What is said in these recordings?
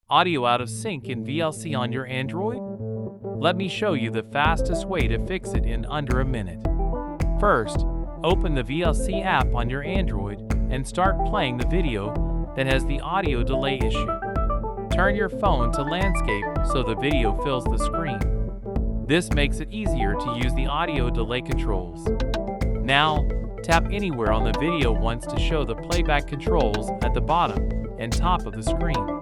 Audio out of sync in VLC on your Android? Let me show you the fastest way to fix it in under a minute. First, open the VLC app on your Android and start playing the video that has the audio delay issue. Turn your phone to landscape so the video fills the screen. This makes it easier to use the audio delay controls. Now, tap anywhere on the video once to show the playback controls at the bottom and top of the screen.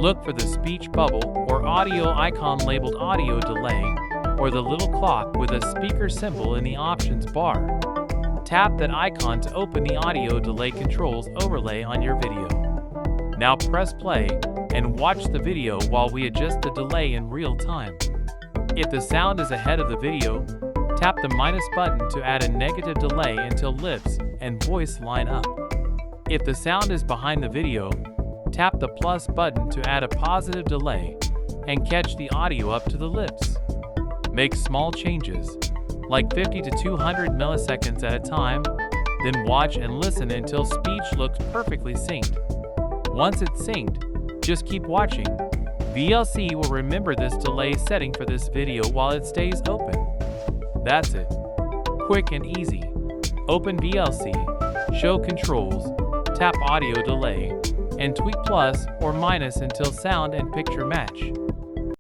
Look for the speech bubble or audio icon labeled audio delay or the little clock with a speaker symbol in the options bar. Tap that icon to open the audio delay controls overlay on your video. Now press play and watch the video while we adjust the delay in real time. If the sound is ahead of the video, tap the minus button to add a negative delay until lips and voice line up. If the sound is behind the video, tap the plus button to add a positive delay and catch the audio up to the lips. Make small changes, like 50 to 200 milliseconds at a time, then watch and listen until speech looks perfectly synced. Once it's synced, just keep watching. VLC will remember this delay setting for this video while it stays open. That's it. Quick and easy. Open VLC, show controls, tap audio delay, and tweak plus or minus until sound and picture match.